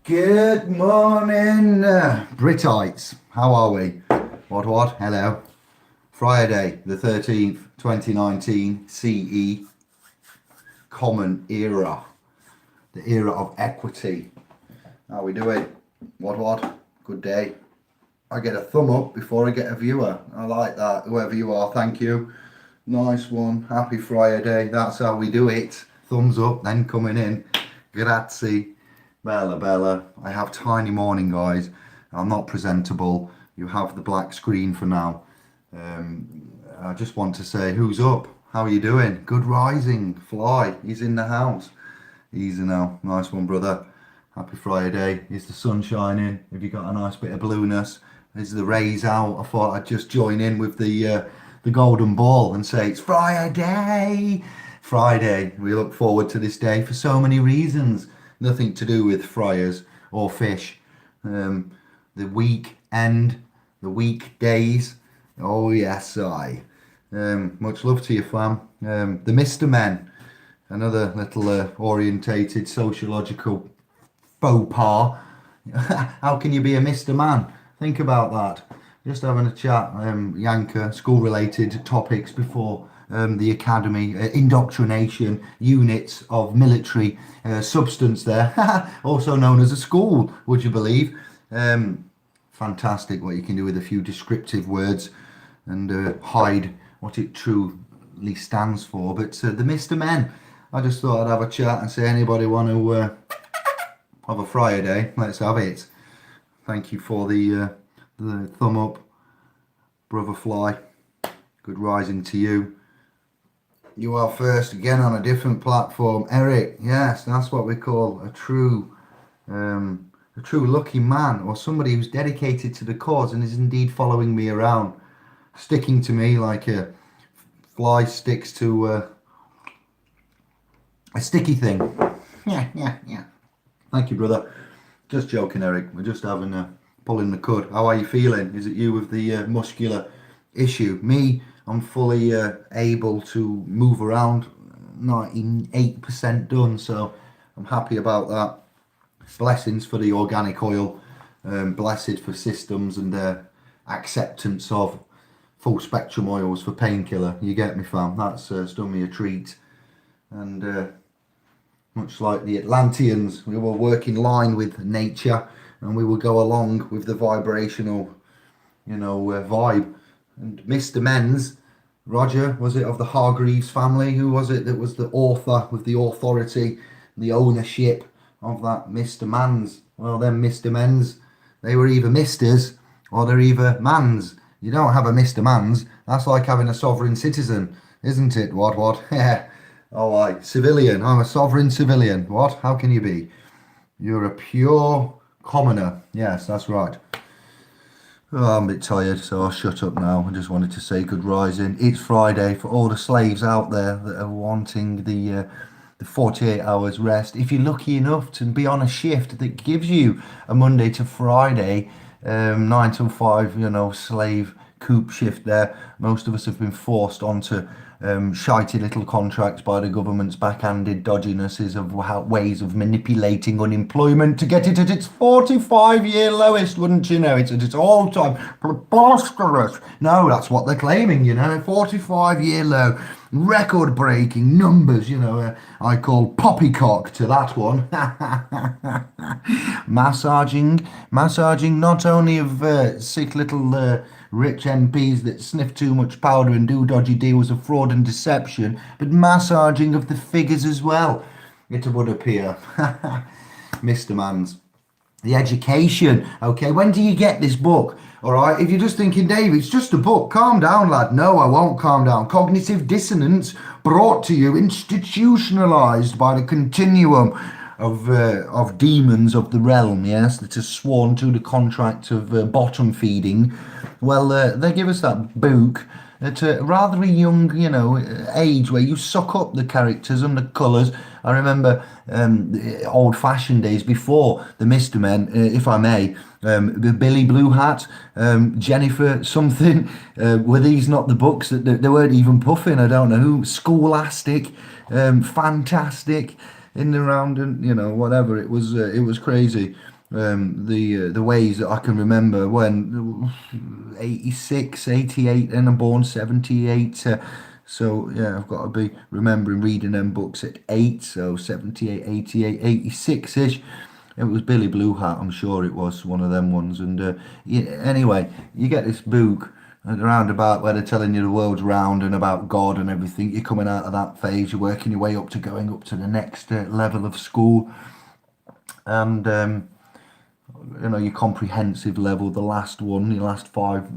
Good morning, Britites. How are we? What? Hello. Friday, the 13th, 2019, CE, Common Era, the era of equity. How we doing? What? Good day. I get a thumb up before I get a viewer. I like that. Whoever you are, thank you. Nice one. Happy Friday. That's how we do it. Thumbs up, then coming in. Grazie. Bella. I have tiny morning, guys. I'm not presentable. You have the black screen for now. I just want to say, who's up? How are you doing? Good rising. Fly. He's in the house. Easy now. Nice one, brother. Happy Friday. Is the sun shining? Have you got a nice bit of blueness? Is the rays out? I thought I'd just join in with the golden ball and say it's Friday. Friday. We look forward to this day for so many reasons. Nothing to do with fryers or fish. The weekend, the weekdays. Oh yes, much love to you, fam. The Mr. Men, another little orientated sociological faux pas. How can you be a Mr. Man? Think about that. Just having a chat, Yanker, school-related topics before the academy, indoctrination, units of military substance there, also known as a school, would you believe? Fantastic what you can do with a few descriptive words and hide what it truly stands for. But the Mr. Men, I just thought I'd have a chat and say, anybody want to have a Friday? Let's have it. Thank you for the thumb up, brother Fly. Good rising to you. You are first again on a different platform, Eric. Yes, that's what we call a true lucky man, or somebody who's dedicated to the cause and is indeed following me around, sticking to me like a fly sticks to a sticky thing. Yeah. Thank you, brother. Just joking, Eric. We're just having a pulling the cud. How are you feeling? Is it you with the muscular issue? Me, I'm fully able to move around, 98% done, so I'm happy about that. Blessings for the organic oil, blessed for systems and acceptance of full spectrum oils for painkiller. You get me, fam? That's done me a treat. And much like the Atlanteans, we will work in line with nature and we will go along with the vibrational, vibe. And Mr. Men's, Roger, was it, of the Hargreaves family? Who was it that was the author with the authority, the ownership of that Mr. Man's? Well, them Mr. Men's, they were either Misters or they're either Mans. You don't have a Mr. Man's. That's like having a sovereign citizen, isn't it? What? Yeah. All right, civilian. I'm a sovereign civilian. What? How can you be? You're a pure commoner. Yes, that's right. Oh, I'm a bit tired, so I'll shut up now. I just wanted to say good rising. It's Friday for all the slaves out there that are wanting the 48 hours rest. If you're lucky enough to be on a shift that gives you a Monday to Friday, 9 till 5, slave coop shift there. Most of us have been forced onto shitey little contracts by the government's backhanded dodginesses of ways of manipulating unemployment to get it at its 45-year lowest, wouldn't you know? It's at its all-time preposterous. No, that's what they're claiming, 45-year low, record-breaking numbers, I call poppycock to that one. massaging not only of sick little rich MPs that sniff too much powder and do dodgy deals of fraud and deception, but massaging of the figures as well, it would appear. Mr. Man's. The education. Okay, when do you get this book? All right, if you're just thinking, Dave, it's just a book, calm down, lad. No, I won't calm down. Cognitive dissonance brought to you, institutionalized by the continuum of demons of the realm, yes, that are sworn to the contract of bottom feeding. Well, they give us that book at a rather a young, age where you suck up the characters and the colours. I remember the old-fashioned days before the Mr. Men, if I may, the Billy Blue Hat, Jennifer something. Were these not the books that they weren't even puffing? I don't know who. Scholastic, fantastic, in the round and whatever. It was crazy. The ways that I can remember when 86, 88, and I'm born 78. So yeah, I've got to be remembering reading them books at 8, so 78, 88, 86-ish. It was Billy Blue Hat, I'm sure it was one of them ones. And anyway, you get this book around about where they're telling you the world's round and about God and everything. You're coming out of that phase, you're working your way up to going up to the next level of school. And your comprehensive level, the last one, your last 5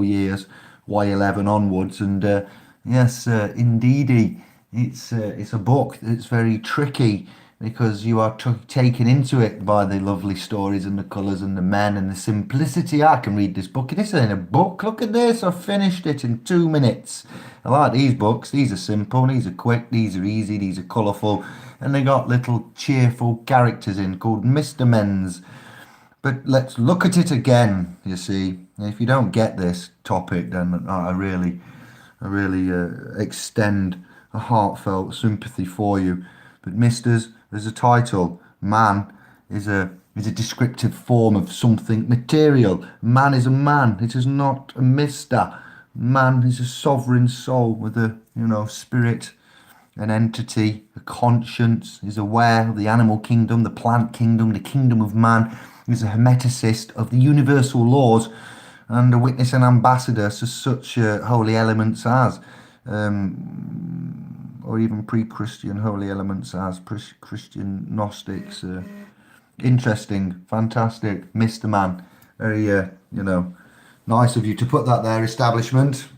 years, Y11 onwards, and yes, indeedy, it's a book that's very tricky because you are taken into it by the lovely stories and the colours and the men and the simplicity. I can read this book. This ain't a book. Look at this. I finished it in 2 minutes. I like these books. These are simple. These are quick. These are easy. These are colourful. And they got little cheerful characters in called Mr. Men's. But let's look at it again, you see. If you don't get this topic, then I really extend a heartfelt sympathy for you. But misters, there's a title. Man is a descriptive form of something material. Man is a man. It is not a mister. Man is a sovereign soul with a, spirit, an entity, a conscience, is aware of the animal kingdom, the plant kingdom, the kingdom of man, is a hermeticist of the universal laws and a witness and ambassador to such holy elements as, or even pre-Christian holy elements as Christian Gnostics. Interesting, fantastic, Mr. Man. Very, nice of you to put that there, establishment.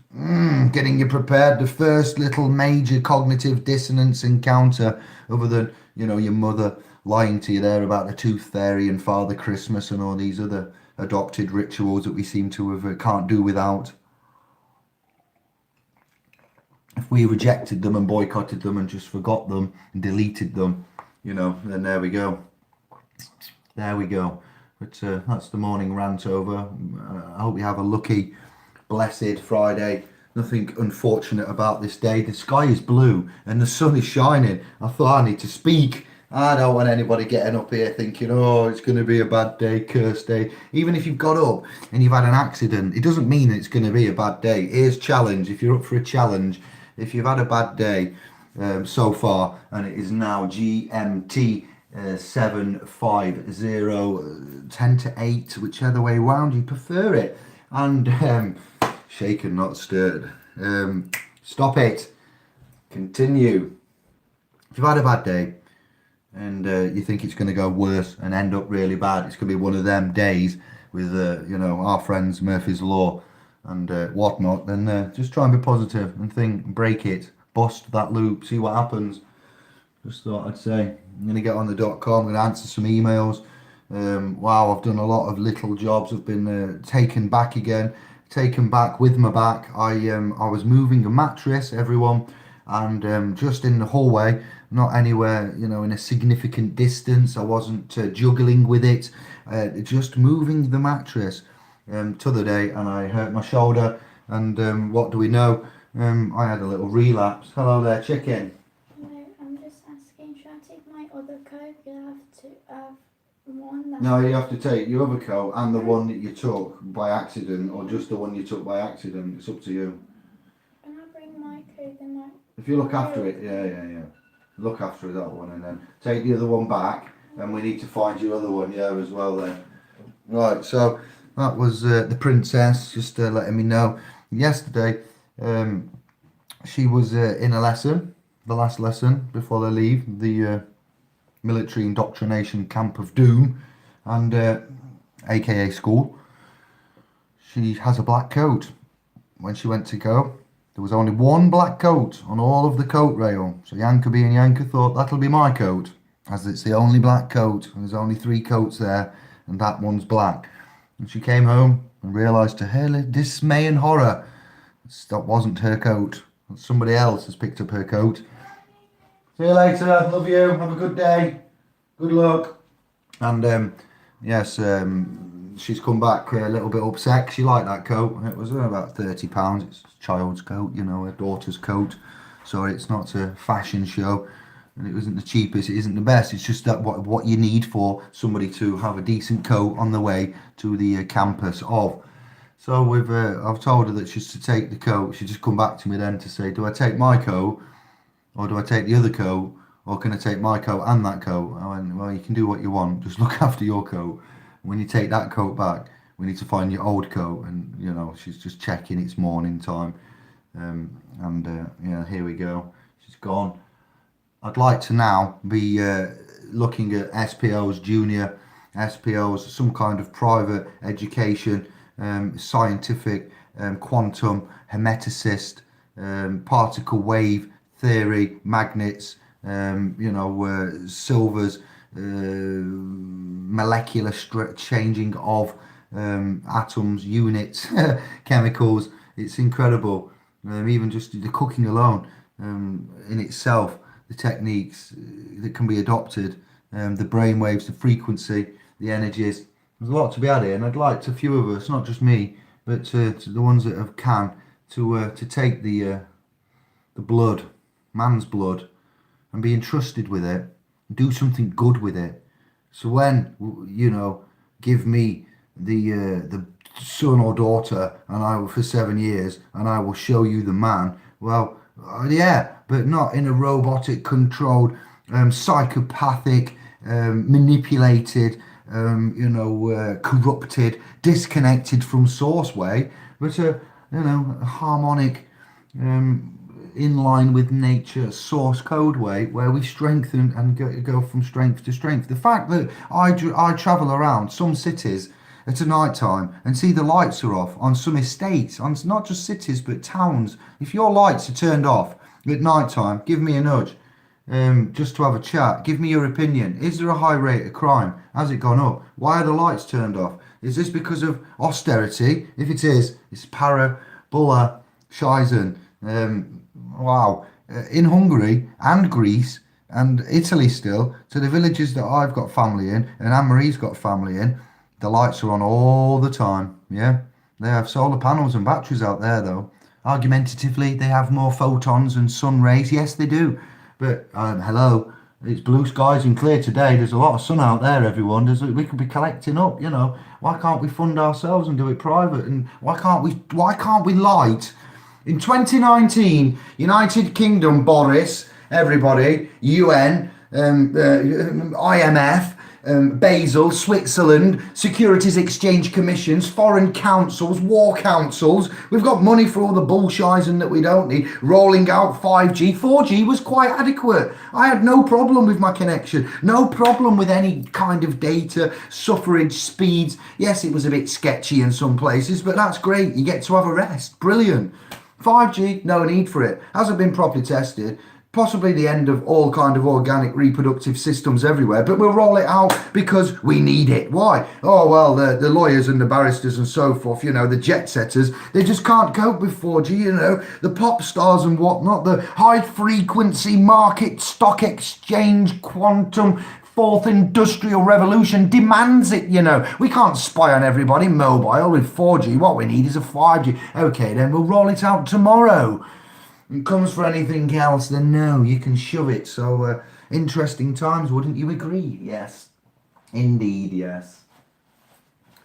Getting you prepared. The first little major cognitive dissonance encounter, other than, your mother lying to you there about the tooth fairy and Father Christmas and all these other adopted rituals that we seem to have can't do without. If we rejected them and boycotted them and just forgot them and deleted them, then there we go. There we go. But that's the morning rant over. I hope you have a lucky, blessed Friday. Nothing unfortunate about this day. The sky is blue and the sun is shining. I thought I need to speak. I don't want anybody getting up here thinking, oh, it's going to be a bad day, cursed day. Even if you've got up and you've had an accident, it doesn't mean it's going to be a bad day. Here's challenge. If you're up for a challenge, if you've had a bad day so far, and it is now GMT 750, 10 to 8, whichever way round you prefer it. And shaken, not stirred. Stop it. Continue. If you've had a bad day, and you think it's going to go worse and end up really bad, it's going to be one of them days with, our friends Murphy's Law and whatnot, then just try and be positive and think, break it, bust that loop, see what happens. Just thought I'd say, I'm going to get on the .com, I'm going to answer some emails. Wow, I've done a lot of little jobs. I've been taken back with my back. I was moving a mattress, everyone, and just in the hallway, not anywhere, in a significant distance. I wasn't juggling with it, just moving the mattress t'other day, and I hurt my shoulder, and what do we know? I had a little relapse. Hello there, chicken. Hello, I'm just asking, should I take my other coat? You have to have one that's... No, you have to take your other coat and the one that you took by accident, or just the one you took by accident. It's up to you. Can I bring my coat and my... If you look after it, yeah. Look after that one and then take the other one back, and we need to find your other one, as well then. Right, so that was the princess just letting me know. Yesterday, she was in a lesson, the last lesson before they leave, the military indoctrination camp of doom, and aka school. She has a black coat. When she went to go, there was only one black coat on all of the coat rail. So Yanka being Yanka thought, that'll be my coat, as it's the only black coat, and there's only 3 coats there, and that one's black. And she came home and realised to her dismay and horror, that wasn't her coat. Somebody else has picked up her coat. See you later, love you, have a good day, good luck. And yes, she's come back a little bit upset. She liked that coat. It was about £30. It's a child's coat, her daughter's coat. So it's not a fashion show. and it isn't the cheapest, it isn't the best. It's just that what you need for somebody to have a decent coat on the way to the campus of. So I've told her that she's to take the coat. She just come back to me then to say, do I take my coat or do I take the other coat, or can I take my coat and that coat? I went, well, you can do what you want. Just look after your coat. When you take that coat back, we need to find your old coat. And she's just checking. It's morning time, yeah, here we go. She's gone. I'd like to now be looking at SPOs, junior SPOs, some kind of private education, scientific, quantum, hermeticist, particle wave theory, magnets, silvers, molecular changing of atoms, units, chemicals. It's incredible. Even just the cooking alone, in itself, the techniques that can be adopted, the brain waves, the frequency, the energies. There's a lot to be had here, and I'd like to, a few of us, not just me, but to the ones that to take the blood, man's blood, and be entrusted with it, do something good with it. So when give me the son or daughter, and I will for 7 years, and I will show you the man. Well, yeah, but not in a robotic, controlled, psychopathic, manipulated, corrupted, disconnected from source way, but a harmonic, in line with nature, source code way, where we strengthen and go from strength to strength. The fact that I travel around some cities at a night time and see the lights are off on some estates, on not just cities but towns. If your lights are turned off at night time, give me a nudge, just to have a chat. Give me your opinion. Is there a high rate of crime? Has it gone up? Why are the lights turned off? Is this because of austerity? If it is, it's para, bulla, scheisen. Wow. In Hungary and Greece and Italy still, to the villages that I've got family in and Anne-Marie's got family in, the lights are on all the time. Yeah, they have solar panels and batteries out there though. Argumentatively, they have more photons and sun rays. Yes, they do. But hello, it's blue skies and clear today. There's a lot of sun out there, everyone. We could be collecting up, Why can't we fund ourselves and do it private? And why can't we light? In 2019, United Kingdom, Boris, everybody, UN, IMF, Basel, Switzerland, Securities Exchange Commissions, foreign councils, war councils. We've got money for all the bullshizing that we don't need. Rolling out 5G. 4G was quite adequate. I had no problem with my connection. No problem with any kind of data, suffrage, speeds. Yes, it was a bit sketchy in some places, but that's great. You get to have a rest. Brilliant. 5G, no need for it. Hasn't been properly tested. Possibly the end of all kind of organic reproductive systems everywhere, but we'll roll it out because we need it. Why? Oh, well, the lawyers and the barristers and so forth, the jet setters, they just can't cope with 4G, the pop stars and whatnot, the high frequency market, stock exchange, quantum, fourth industrial revolution demands it, We can't spy on everybody mobile with 4G. What we need is a 5G. Okay, then we'll roll it out tomorrow. It comes for anything else, then no, you can shove it. So, interesting times, wouldn't you agree? Yes. Indeed, yes.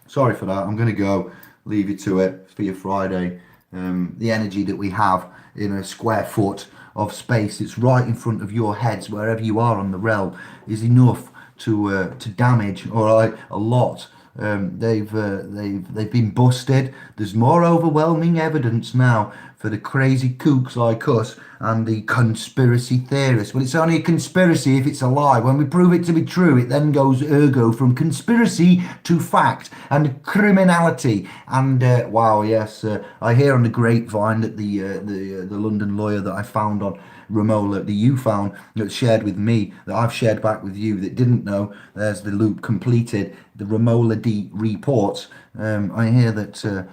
Sorry for that. I'm going to go. Leave you to it for your Friday. The energy that we have in a square foot of space, it's right in front of your heads, wherever you are on the realm, is enough to damage, all right, a lot. They've been busted. There's more overwhelming evidence now for the crazy kooks like us and the conspiracy theorists. Well, it's only a conspiracy if it's a lie. When we prove it to be true, it then goes ergo from conspiracy to fact and criminality. And wow, yes, I hear on the grapevine that the London lawyer that I found on Romola, that you found, that shared with me, that I've shared back with you, that didn't know, there's the loop completed, the Romola D reports. I hear that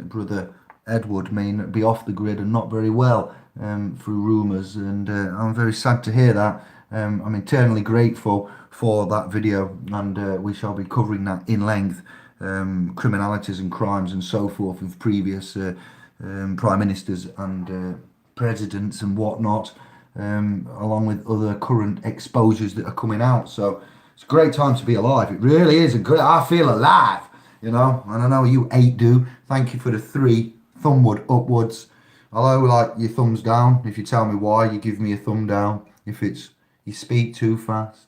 Brother Edward may be off the grid and not very well, through rumours, and I'm very sad to hear that. I'm eternally grateful for that video, and we shall be covering that in length, criminalities and crimes and so forth of previous prime ministers and presidents and whatnot. along with other current exposures that are coming out. So it's a great time to be alive. It really is a good. I feel alive, and I know you 8 do. Thank you for the 3 thumbward upwards. I like your thumbs down. If you tell me why, you give me a thumb down. If it's you speak too fast,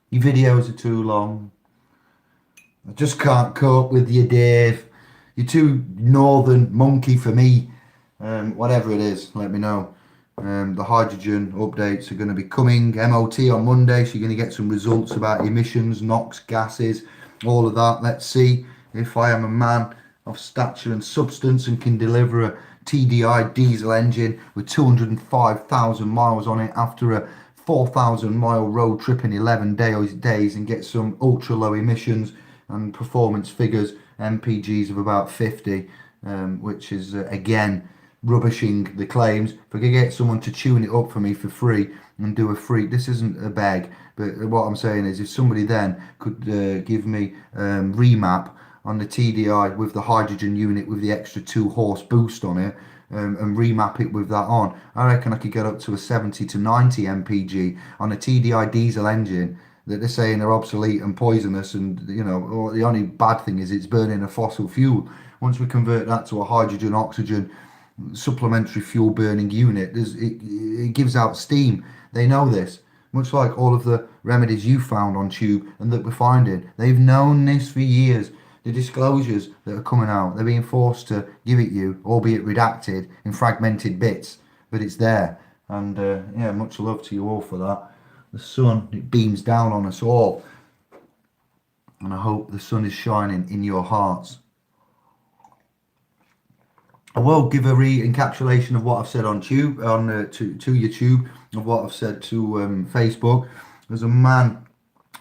your videos are too long, I just can't cope with you, Dave. You're too northern monkey for me. Whatever it is, let me know. The hydrogen updates are going to be coming. MOT on Monday, so you're going to get some results about emissions, NOx gases, all of that. Let's see if I am a man of stature and substance and can deliver a TDI diesel engine with 205,000 miles on it after a 4,000-mile road trip in 11 days and get some ultra low emissions and performance figures, MPGs of about 50, which is again rubbishing the claims. If I could get someone to tune it up for me for free and do a free, this isn't a beg, but what I'm saying is if somebody then could give me remap on the TDI with the hydrogen unit with the extra 2 horse boost on it, and remap it with that on, I reckon I could get up to a 70 to 90 mpg on a TDI diesel engine that they're saying are obsolete and poisonous, and the only bad thing is it's burning a fossil fuel. Once we convert that to a hydrogen oxygen supplementary fuel burning unit, it gives out steam. They know this, much like all of the remedies you found on tube and that we're finding. They've known this for years. The disclosures that are coming out, they're being forced to give it you, albeit redacted in fragmented bits, but it's there. And yeah, much love to you all for that. The sun, it beams down on us all, and I hope the sun is shining in your hearts. I will give a re-encapsulation of what I've said on tube, on to YouTube, of what I've said to Facebook. There's a man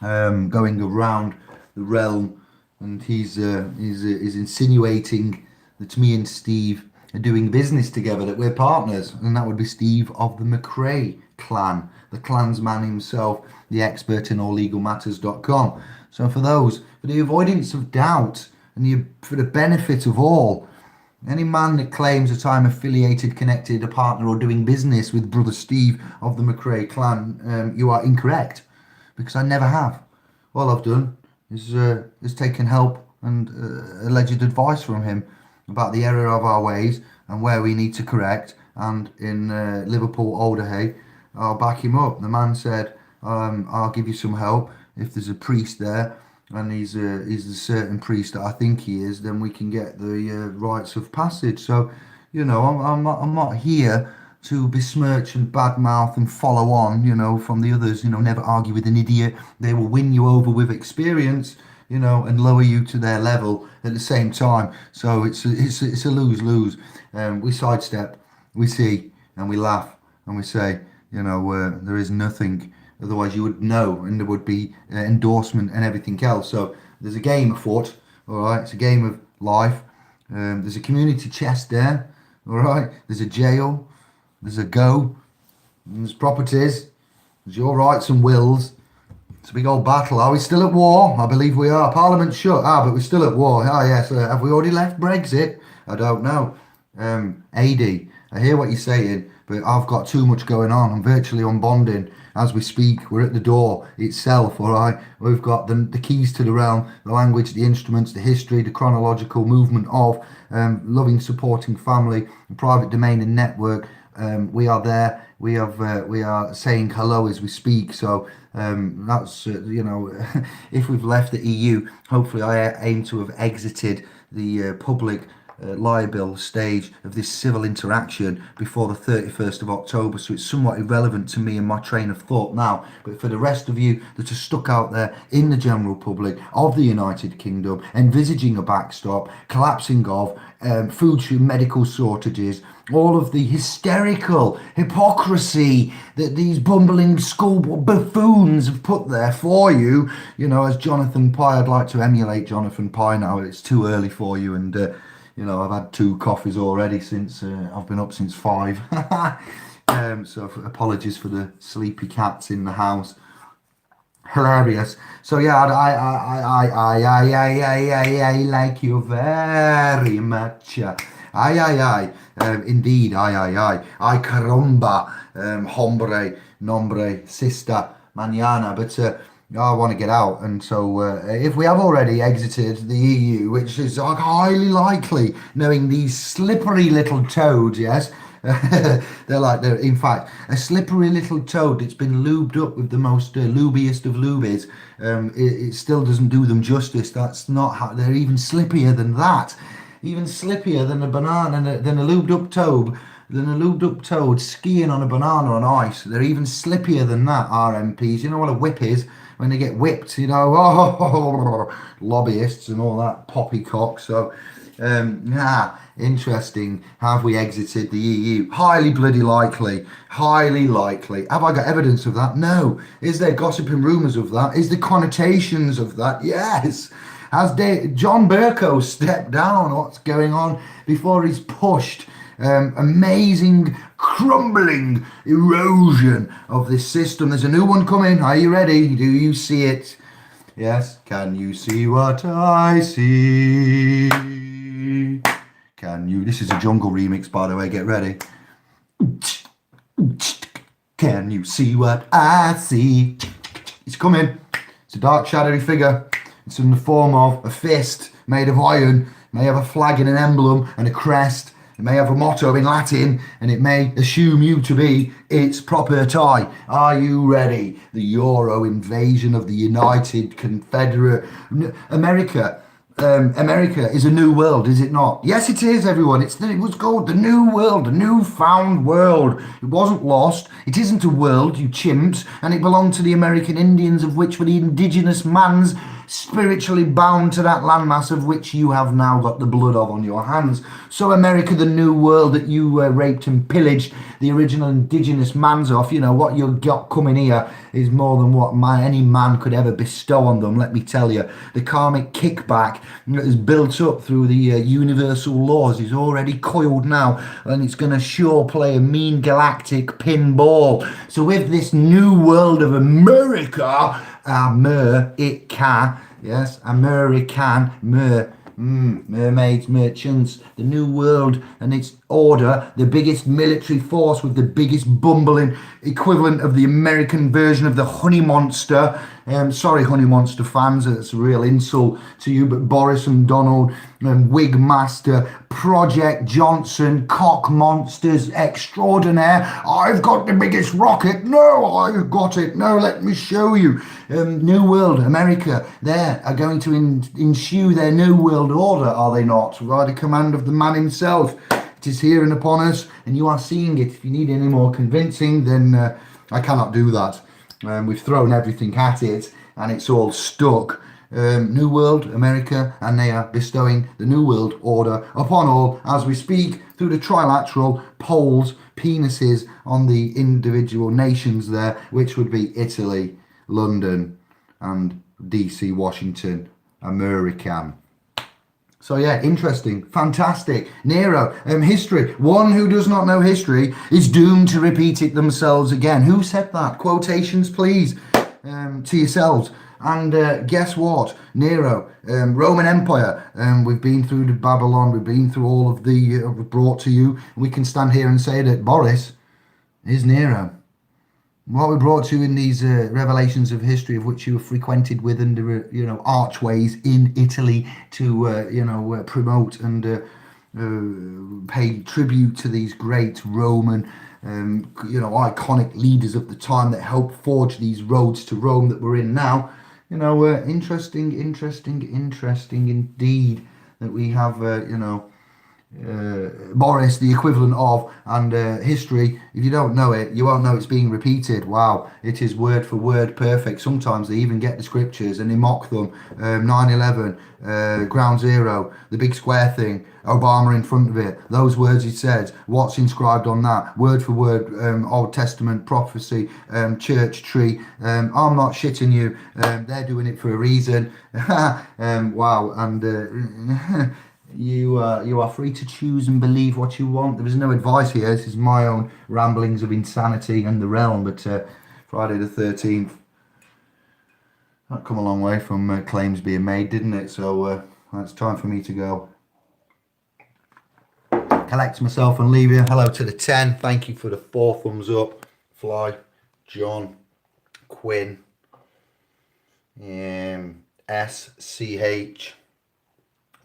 going around the realm, and he's insinuating that me and Steve are doing business together, that we're partners, and that would be Steve of the McRae clan, the clansman himself, the expert in alllegalmatters.com. So for the avoidance of doubt and for the benefit of all, any man that claims that I'm affiliated, connected, a partner, or doing business with Brother Steve of the McRae clan, you are incorrect, because I never have. All I've done is taken help and alleged advice from him about the error of our ways and where we need to correct. And in Liverpool, Alderhay, I'll back him up. The man said, I'll give you some help. If there's a priest there, and he's a certain priest that I think he is, then we can get the rites of passage. So, I'm not here to besmirch and badmouth and follow on, from the others. Never argue with an idiot. They will win you over with experience, and lower you to their level at the same time. So it's a lose-lose. We sidestep, we see, and we laugh, and we say, there is nothing. Otherwise you would know, and there would be endorsement and everything else. So there's a game afoot, all right? It's a game of life. There's a community chest there, all right? There's a jail, there's a go, there's properties, there's your rights and wills. It's a big old battle. Are we still at war? I believe we are. Parliament's shut. But we're still at war. Yes. Have we already left Brexit? I don't know. AD, I hear what you're saying, but I've got too much going on. I'm virtually unbonding as we speak. We're at the door itself, all right? We've got the keys to the realm, the language, the instruments, the history, the chronological movement of loving, supporting family, private domain and network. We are there. We are saying hello as we speak. So that's if we've left the EU, hopefully I aim to have exited the public liable stage of this civil interaction before the 31st of October, so it's somewhat irrelevant to me and my train of thought now. But for the rest of you that are stuck out there in the general public of the United Kingdom, envisaging a backstop, collapsing of food and medical shortages, all of the hysterical hypocrisy that these bumbling school buffoons have put there for you, as Jonathan Pye, I'd like to emulate Jonathan Pye now. It's too early for you, and I've had 2 coffees already since I've been up since 5. So apologies for the sleepy cats in the house. Hilarious. So yeah, I like you very much. Ay, ay, ay. Indeed, ay, ay, ay. Ay, caramba. Hombre, nombre, sister, mañana. But I want to get out. And so if we have already exited the EU, which is highly likely, knowing these slippery little toads, yes? they're in fact a slippery little toad that's been lubed up with the most lubiest of lubies. It still doesn't do them justice. That's not how they're even slippier than that, even slippier than a banana, than a lubed up toad, skiing on a banana on ice. They're even slippier than that, RMPs. You know what a whip is when they get whipped, you know. Lobbyists and all that poppycock. So interesting. Have we exited the EU? Highly bloody likely. Highly likely. Have I got evidence of that? No. Is there gossip and rumours of that? Is there connotations of that? Yes. Has John Bercow stepped down? What's going on before he's pushed? Amazing crumbling erosion of this system. There's a new one coming. Are you ready? Do you see it? Yes. Can you see what I see? Can you? This is a jungle remix, by the way. Get ready. Can you see what I see? It's coming. It's a dark, shadowy figure. It's in the form of a fist made of iron. It may have a flag and an emblem and a crest. It may have a motto in Latin, and it may assume you to be its proper tie. Are you ready? The Euro invasion of the United Confederate America. America is a new world, is it not? Yes, it is, everyone. It was called the New World, the newfound world. It wasn't lost. It isn't a world, you chimps, and it belonged to the American Indians, of which were the indigenous mans spiritually bound to that landmass of which you have now got the blood of on your hands. So America, the new world that you raped and pillaged the original indigenous mans off, you know, what you got coming here is more than what any man could ever bestow on them, let me tell you. The karmic kickback that is built up through the universal laws is already coiled now, and it's going to sure play a mean galactic pinball. So with this new world of America, yes, American, mermaids, merchants, the new world and its order, the biggest military force with the biggest bumbling equivalent of the American version of the Honey Monster. Sorry, Honey Monster fans, it's a real insult to you, but Boris and Donald and Wig Master, Project Johnson, cock monsters extraordinaire. I've got the biggest rocket. No, I've got it. No, let me show you. New World, America, they are going to ensue their New World Order, are they not? By the command of the man himself. It is here and upon us, and you are seeing it. If you need any more convincing, then I cannot do that. We've thrown everything at it, and it's all stuck. New World, America, and they are bestowing the New World Order upon all as we speak through the trilateral poles, penises on the individual nations there, which would be Italy, London, and DC, Washington, American. So yeah, interesting, fantastic. Nero, history. One who does not know history is doomed to repeat it themselves again. Who said that? Quotations, please, to yourselves. And guess what? Nero, Roman Empire. We've been through the Babylon. We've been through all of the brought to you. We can stand here and say that Boris is Nero. What we brought to you in these revelations of history, of which you were frequented with under, archways in Italy to, promote and pay tribute to these great Roman, iconic leaders of the time that helped forge these roads to Rome that we're in now. Interesting indeed that we have, Boris, the equivalent of, and history. If you don't know it, you won't know it's being repeated. Wow, it is word for word perfect. Sometimes they even get the scriptures and they mock them. 9/11, Ground Zero, the big square thing, Obama in front of it, those words he said, what's inscribed on that, word for word, Old Testament prophecy, church tree. I'm not shitting you, they're doing it for a reason. Wow. And you are free to choose and believe what you want. There is no advice here. This is my own ramblings of insanity and the realm. But Friday the 13th, that come a long way from claims being made, didn't it? So it's time for me to go. collect myself and leave you. Hello to the 10. Thank you for the 4 thumbs up. Fly, John, Quinn, SCH,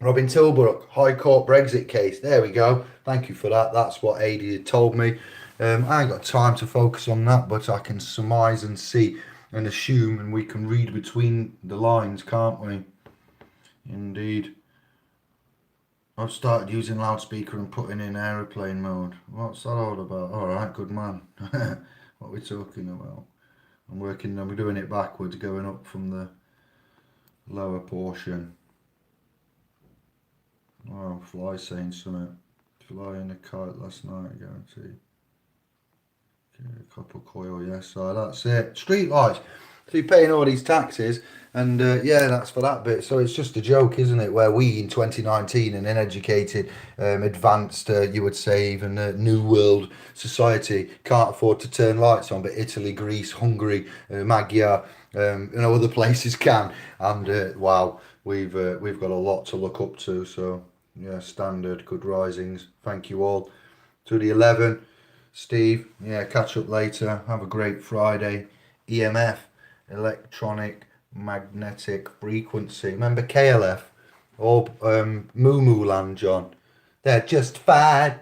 Robin Tilbrook, High Court Brexit case. There we go. Thank you for that. That's what Adi had told me. I ain't got time to focus on that, but I can surmise and see and assume, and we can read between the lines, can't we? Indeed. I've started using loudspeaker and putting in aeroplane mode. What's that all about? Alright, good man. What are we talking about? I'm doing it backwards, going up from the lower portion. Oh, Fly saying something. Fly in a kite last night, I guarantee. Okay, copper coil, yes, so that's it. Street lights. So you're paying all these taxes, and yeah, that's for that bit. So it's just a joke, isn't it? Where we in 2019, an uneducated, advanced, you would say, even new world society can't afford to turn lights on, but Italy, Greece, Hungary, Magyar, other places can. And wow, we've got a lot to look up to. So yeah, standard, good risings. Thank you all. To the 11, Steve. Yeah, catch up later. Have a great Friday. EMF. Electronic magnetic frequency. Remember KLF or Moo Land, John? They're justified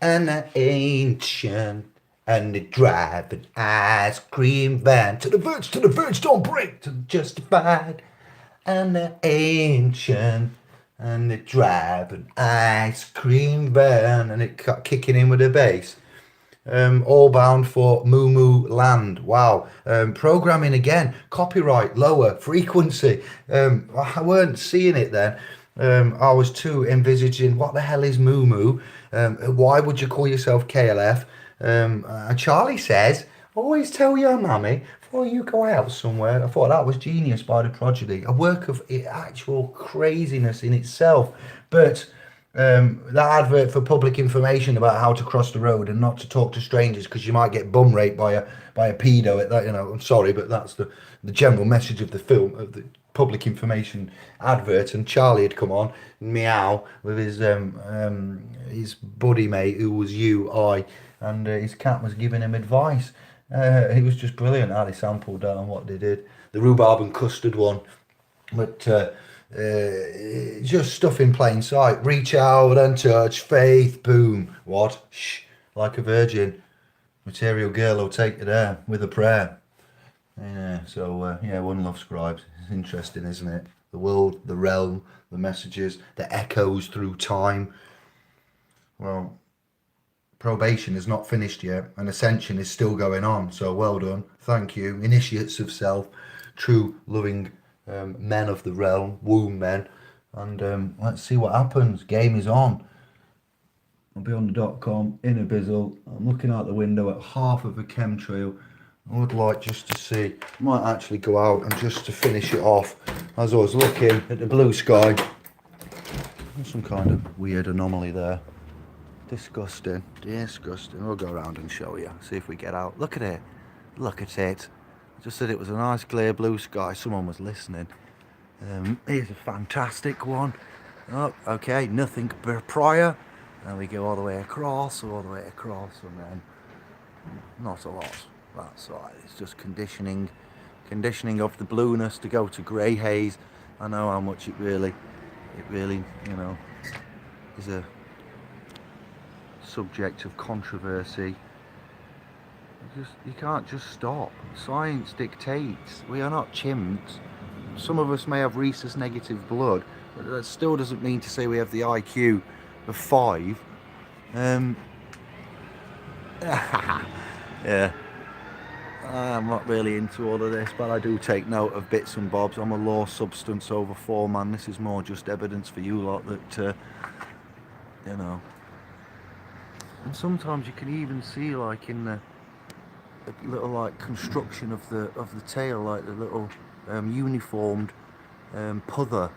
and they're ancient, and they drive an ice cream van to the verge, don't break. To the justified and they're ancient, and they drive an ice cream van, and it kicking in with the bass. All bound for Moo Land. Wow. Programming again. Copyright lower. Frequency. I weren't seeing it then. I was too envisaging what the hell is Moo. Why would you call yourself KLF? And Charlie says, always tell your mammy before you go out somewhere. I thought that was genius by the Prodigy. A work of actual craziness in itself. But that advert for public information about how to cross the road and not to talk to strangers because you might get bum raped by a pedo at that, I'm sorry, but that's the general message of the film, of the public information advert. And Charlie had come on, meow, with his buddy mate who was and his cat was giving him advice. It was just brilliant how they sampled that and what they did. The rhubarb and custard one, but just stuff in plain sight. Reach out and touch faith. Boom. What? Shh. Like a virgin. Material girl will take you there with a prayer. Yeah. So yeah, one love scribes. It's interesting, isn't it? The world, the realm, the messages, the echoes through time. Well, probation is not finished yet, and ascension is still going on. So well done. Thank you, initiates of self, true loving men of the realm, womb men, and let's see what happens. Game is on. I'll be on the .com in a bizzle. I'm looking out the window at half of a chemtrail. I would like just to see, I might actually go out and just to finish it off as I was looking at the blue sky. There's some kind of weird anomaly there. Disgusting. We'll go around and show you, see if we get out. Look at it. I just said it was a nice clear blue sky. Someone was listening. Here's a fantastic one. Oh, okay, nothing prior. And we go all the way across, and then not a lot. That's right. It's just conditioning of the blueness to go to grey haze. I know how much it really, is a subject of controversy. You can't just stop. Science dictates. We are not chimps. Some of us may have rhesus negative blood, but that still doesn't mean to say we have the IQ of 5. Yeah. I'm not really into all of this, but I do take note of bits and bobs. I'm a law substance over foreman. This is more just evidence for you lot that, And sometimes you can even see, like in the little like construction of the tail, like the little uniformed puther,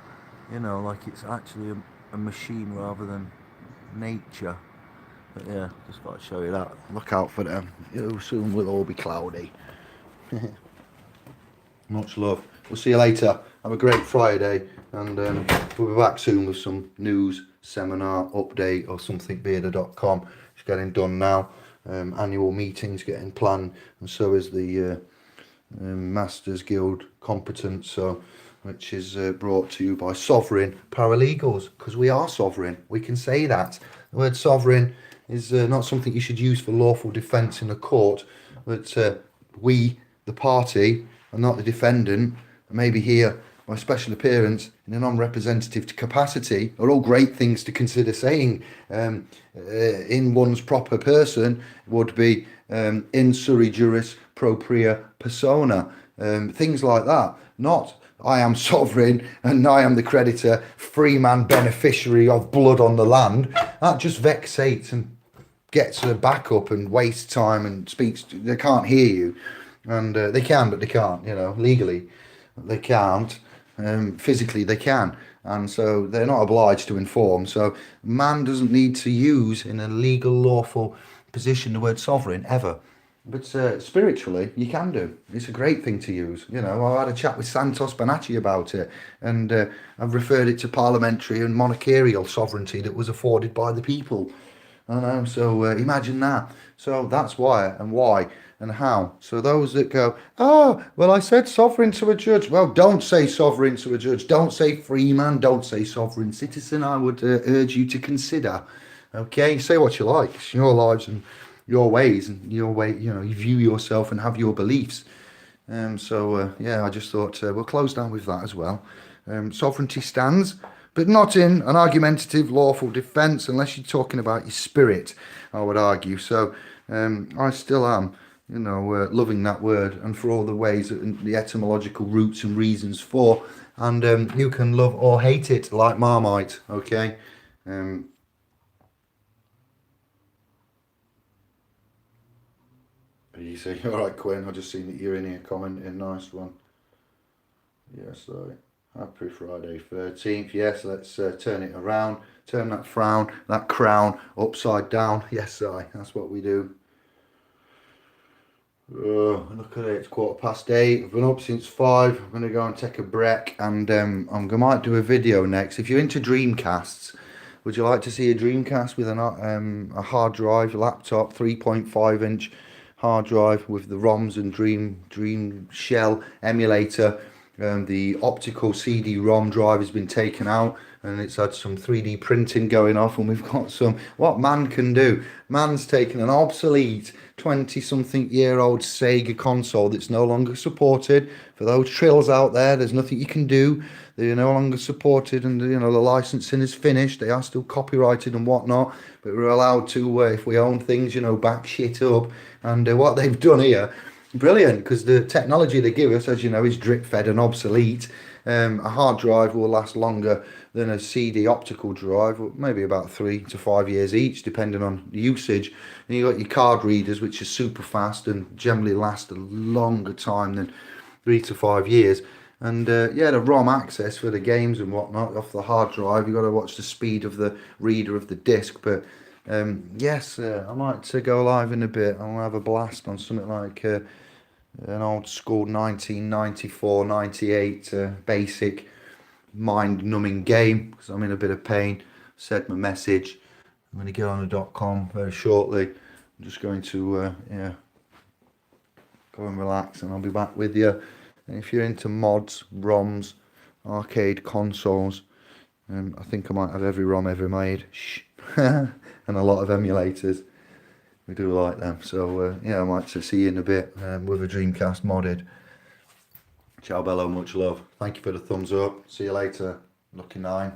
like it's actually a machine rather than nature. But yeah, just thought I'd show you that. Look out for them. Soon we'll all be cloudy. Much love. We'll see you later. have a great Friday, and we'll be back soon with some news, seminar, update, or something. Bearder.com. It's getting done now. Annual meetings getting planned, and so is the Masters Guild competence, so which is brought to you by Sovereign Paralegals, because we are sovereign. We can say that. The word sovereign is not something you should use for lawful defence in a court, but we, the party, are not the defendant, and maybe here by special appearance in a non-representative capacity are all great things to consider saying in one's proper person would be in Surrey juris propria persona, things like that. Not I am sovereign and I am the creditor, free man beneficiary of blood on the land. That just vexates and gets a back up and wastes time and speaks. They can't hear you, and they can, but they can't. You know, legally they can't. Physically they can, and so they're not obliged to inform. So man doesn't need to use in a legal, lawful position the word sovereign ever. But spiritually, you can do. It's a great thing to use. You know, I had a chat with Santos Bonacci about it, and I've referred it to parliamentary and monarchical sovereignty that was afforded by the people. I know, so imagine that. So that's why and how. So those that go, oh, well, I said sovereign to a judge. Well, don't say sovereign to a judge. Don't say free man. Don't say sovereign citizen. I would urge you to consider. Okay, say what you like. It's your lives and your ways and your way, you know, you view yourself and have your beliefs. Yeah, I just thought we'll close down with that as well. Sovereignty stands, but not in an argumentative lawful defence unless you're talking about your spirit, I would argue. So I still am, you know, loving that word, and for all the ways and the etymological roots and reasons for, and you can love or hate it like Marmite, okay? You say, all right, Quinn, I just seen that you're in here commenting. Nice one. Yes, happy Friday 13th. Yes, let's turn it around. Turn that frown, that crown upside down. Yes, that's what we do. Oh, look at it, it's 8:15. I've been up since 5. I'm going to go and take a break, and I might do a video next. If you're into Dreamcasts, would you like to see a Dreamcast with a hard drive laptop, 3.5-inch hard drive with the ROMs and Dream Shell emulator? The optical CD-ROM drive has been taken out, and it's had some 3D printing going off, and we've got what man can do. Man's taken an obsolete 20-something-year-old Sega console that's no longer supported. For those trills out there, there's nothing you can do. They're no longer supported, and you know the licensing is finished. They are still copyrighted and whatnot, but we're allowed to, if we own things, you know, back shit up. And what they've done here, brilliant, because the technology they give us, as you know, is drip-fed and obsolete. A hard drive will last longer than a CD optical drive, maybe about 3 to 5 years each, depending on usage. And you've got your card readers, which are super fast and generally last a longer time than 3 to 5 years. And yeah, the ROM access for the games and whatnot off the hard drive, you've got to watch the speed of the reader of the disc. But yes, I might go live in a bit. I'll have a blast on something like an old school 1994-98 basic mind-numbing game, because I'm in a bit of pain. Said my message. I'm going to get on the .com very shortly. I'm just going to go and relax, and I'll be back with you. And if you're into mods, ROMs, arcade consoles, I think I might have every ROM ever made. Shh. And a lot of emulators. We do like them. So yeah, I might see you in a bit with a Dreamcast modded. Ciao bello, much love. Thank you for the thumbs up. See you later. Lucky 9.